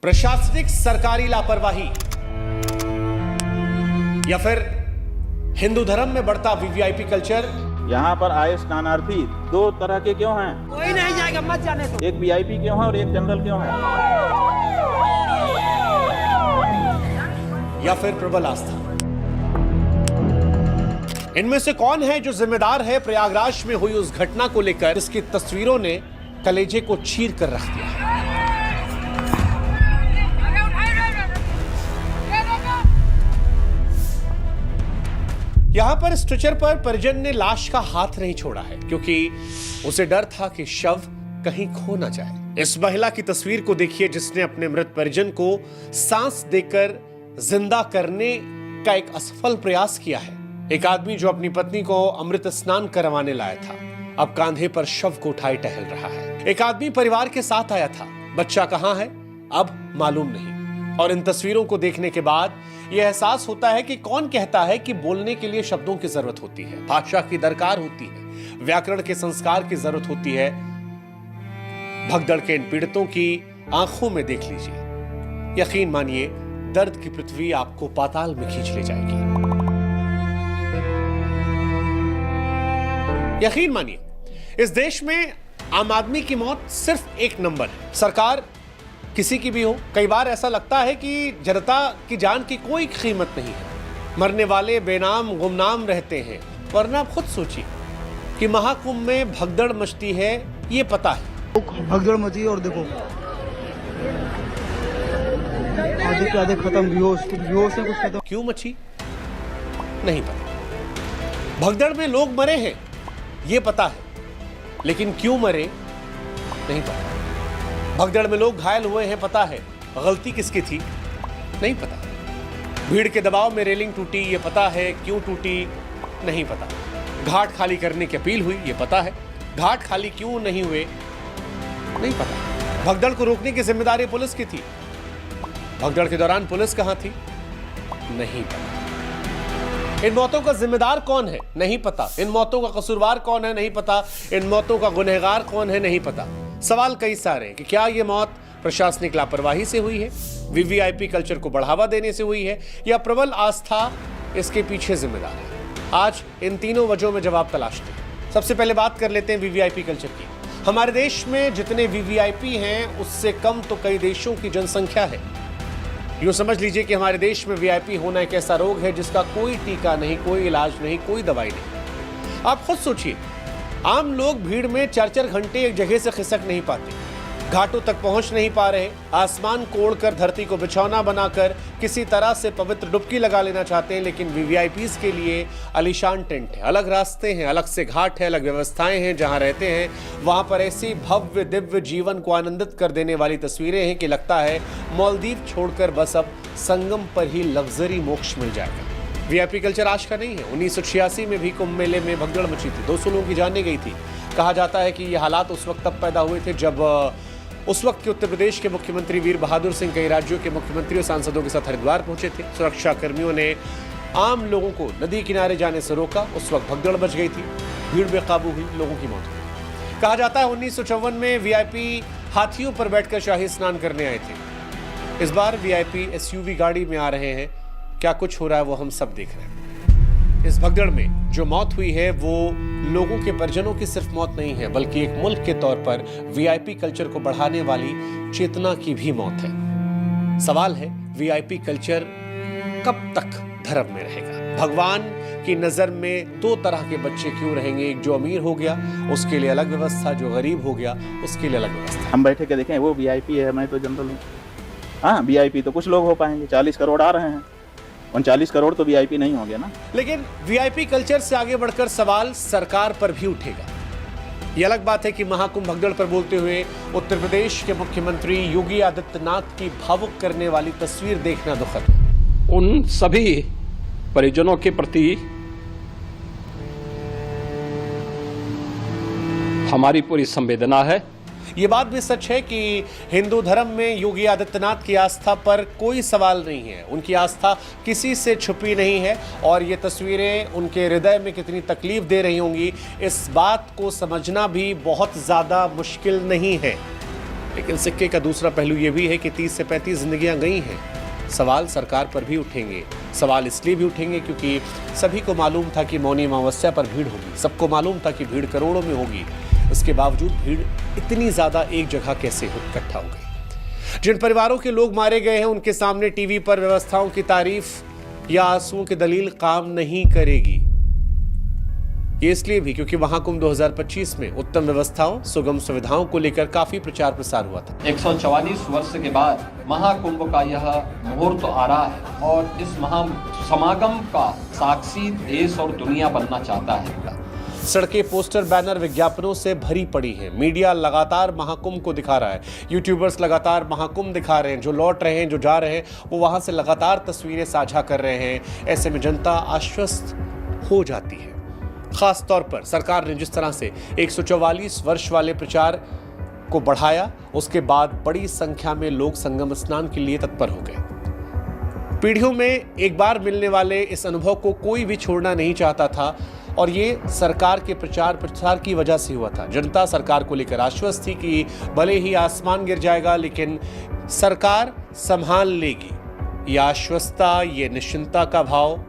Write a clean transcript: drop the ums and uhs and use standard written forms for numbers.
प्रशासनिक सरकारी लापरवाही या फिर हिंदू धर्म में बढ़ता वीवीआईपी कल्चर। यहाँ पर आए स्नानार्थी दो तरह के क्यों हैं? कोई नहीं जाएगा, मत जाने दो। एक वीआईपी क्यों है और एक जनरल क्यों है? या फिर प्रबल आस्था। इनमें से कौन है जो जिम्मेदार है प्रयागराज में हुई उस घटना को लेकर इसकी तस्वीरों ने कलेजे को चीर कर रख दिया। यहां पर स्ट्रेचर पर परिजन ने लाश का हाथ नहीं छोड़ा है क्योंकि उसे डर था कि शव कहीं खो ना जाए। इस महिला की तस्वीर को देखिए जिसने अपने मृत परिजन को सांस देकर जिंदा करने का एक असफल प्रयास किया है। एक आदमी जो अपनी पत्नी को अमृत स्नान करवाने लाया था, अब कांधे पर शव को उठाए टहल रहा है। एक आदमी परिवार के साथ आया था, बच्चा कहां है अब मालूम नहीं। और इन तस्वीरों को देखने के बाद यह एहसास होता है कि कौन कहता है कि बोलने के लिए शब्दों की जरूरत होती है, भाषा की दरकार होती है, व्याकरण के संस्कार की जरूरत होती है। भगदड़ के इन पीड़ितों की आंखों में देख लीजिए, यकीन मानिए दर्द की पृथ्वी आपको पाताल में खींच ले जाएगी। यकीन मानिए इस देश में आम आदमी की मौत सिर्फ एक नंबर है। सरकार किसी की भी हो, कई बार ऐसा लगता है कि जनता की जान की कोई कीमत नहीं है। मरने वाले बेनाम गुमनाम रहते हैं, वरना आप खुद सोचिए कि महाकुंभ में भगदड़ मचती है, ये पता है। भगदड़ मची और देखो आधे के आधे खत्म, बेहोश है कुछ खत्म। क्यों मची नहीं पता। भगदड़ में लोग मरे हैं ये पता है, लेकिन क्यों मरे नहीं पता। भगदड़ में लोग घायल हुए हैं पता है, गलती किसकी थी नहीं पता। भीड़ के दबाव में रेलिंग टूटी ये पता है, क्यों टूटी नहीं पता। घाट खाली करने की अपील हुई ये पता है, घाट खाली क्यों नहीं हुए नहीं पता। भगदड़ को रोकने की जिम्मेदारी पुलिस की थी, भगदड़ के दौरान पुलिस कहां थी नहीं पता। इन मौतों का जिम्मेदार कौन है नहीं पता, इन मौतों का कसूरवार कौन है नहीं पता, इन मौतों का गुनहगार कौन है नहीं पता। सवाल कई सारे हैं कि क्या यह मौत प्रशासनिक लापरवाही से हुई है, वीवीआईपी कल्चर को बढ़ावा देने से हुई है, या प्रबल आस्था इसके पीछे जिम्मेदार है। आज इन तीनों वजहों में जवाब तलाशते हैं। सबसे पहले बात कर लेते हैं वीवीआईपी कल्चर की। हमारे देश में जितने वीवीआईपी हैं उससे कम तो कई देशों की जनसंख्या है। यूं समझ लीजिए कि हमारे देश में वीआईपी होना एक ऐसा रोग है जिसका कोई टीका नहीं, कोई इलाज नहीं, कोई दवाई नहीं। आप खुद सोचिए, आम लोग भीड़ में 4-4 घंटे एक जगह से खिसक नहीं पाते, घाटों तक पहुंच नहीं पा रहे, आसमान कोड़कर धरती को बिछौना बनाकर किसी तरह से पवित्र डुबकी लगा लेना चाहते हैं। लेकिन वीवीआईपीज के लिए आलीशान टेंट है, अलग रास्ते हैं, अलग से घाट है, अलग व्यवस्थाएं हैं। जहां रहते हैं वहां पर ऐसी भव्य दिव्य जीवन को आनंदित कर देने वाली तस्वीरें हैं कि लगता है मालदीव छोड़कर बस अब संगम पर ही लग्जरी मोक्ष मिल जाएगा। वीआईपी कल्चर आज का नहीं है। 1986 में भी कुंभ मेले में भगदड़ मची थी, 200 लोगों की जाने गई थी। कहा जाता है कि ये हालात उस वक्त तब पैदा हुए थे जब उस वक्त के उत्तर प्रदेश के मुख्यमंत्री वीर बहादुर सिंह कई राज्यों के मुख्यमंत्रियों सांसदों के साथ हरिद्वार पहुंचे थे। सुरक्षा कर्मियों ने आम लोगों को नदी किनारे जाने से रोका, उस वक्त भगदड़ मच गई थी, भीड़ बेकाबू हुई, लोगों की मौत हुई। कहा जाता है 1954 में वीआईपी हाथियों पर बैठकर शाही स्नान करने आए थे। इस बार वीआईपी एसयूवी गाड़ी में आ रहे हैं। क्या कुछ हो रहा है वो हम सब देख रहे हैं। इस भगदड़ में जो मौत हुई है वो लोगों के परिजनों की सिर्फ मौत नहीं है, बल्कि एक मुल्क के तौर पर वीआईपी कल्चर को बढ़ाने वाली चेतना की भी मौत है। सवाल है वीआईपी कल्चर कब तक धर्म में रहेगा? भगवान की नजर में दो तरह के बच्चे क्यों रहेंगे? एक जो अमीर हो गया उसके लिए अलग व्यवस्था, जो गरीब हो गया उसके लिए अलग व्यवस्था। हम बैठे के देखें, वो वीआईपी है, मैं तो जनरल हूँ। हाँ, वीआईपी तो कुछ लोग हो पाएंगे, 40 करोड़ आ रहे हैं, 39 करोड़ तो वीआईपी नहीं होंगे ना। लेकिन वीआईपी कल्चर से आगे बढ़कर सवाल सरकार पर भी उठेगा। यह अलग बात है कि महाकुंभ भगदड़ पर बोलते हुए उत्तर प्रदेश के मुख्यमंत्री योगी आदित्यनाथ की भावुक करने वाली तस्वीर देखना दुखद है। उन सभी परिजनों के प्रति हमारी पूरी संवेदना है। ये बात भी सच है कि हिंदू धर्म में योगी आदित्यनाथ की आस्था पर कोई सवाल नहीं है, उनकी आस्था किसी से छुपी नहीं है। और ये तस्वीरें उनके हृदय में कितनी तकलीफ दे रही होंगी, इस बात को समझना भी बहुत ज़्यादा मुश्किल नहीं है। लेकिन सिक्के का दूसरा पहलू यह भी है कि 30 से 35 जिंदगियां गई हैं। सवाल सरकार पर भी उठेंगे। सवाल इसलिए भी उठेंगे क्योंकि सभी को मालूम था कि मौनी अमावस्या पर भीड़ होगी। सबको मालूम था कि भीड़ करोड़ों में होगी। उसके बावजूद भीड़ इतनी ज्यादा एक जगह कैसे इकट्ठा हो गई। जिन परिवारों के लोग मारे गए हैं उनके सामने टीवी पर व्यवस्थाओं की तारीफ या आंसुओं की दलील काम नहीं करेगी। ये इसलिए भी क्योंकि महाकुंभ 2025 में उत्तम व्यवस्थाओं, सुगम सुविधाओं को लेकर काफी प्रचार प्रसार हुआ था। 144 वर्ष के बाद महाकुंभ का यह मुहूर्त आ रहा है और इस महा समागम का साक्षी देश और दुनिया बनना चाहता है। सड़कें, पोस्टर, बैनर, विज्ञापनों से भरी पड़ी हैं। मीडिया लगातार महाकुंभ को दिखा रहा है। यूट्यूबर्स लगातार महाकुंभ दिखा रहे हैं। जो लौट रहे हैं, जो जा रहे हैं, वो वहां से लगातार तस्वीरें साझा कर रहे हैं। ऐसे में जनता आश्वस्त हो जाती है। खास तौर पर सरकार ने जिस तरह से 144 वर्ष वाले प्रचार को बढ़ाया, उसके बाद बड़ी संख्या में लोग संगम स्नान के लिए तत्पर हो गए। पीढ़ियों में एक बार मिलने वाले इस अनुभव को कोई भी छोड़ना नहीं चाहता था और ये सरकार के प्रचार प्रसार की वजह से हुआ था। जनता सरकार को लेकर आश्वस्त थी कि भले ही आसमान गिर जाएगा लेकिन सरकार संभाल लेगी। ये आश्वस्तता, ये निश्चिंतता का भाव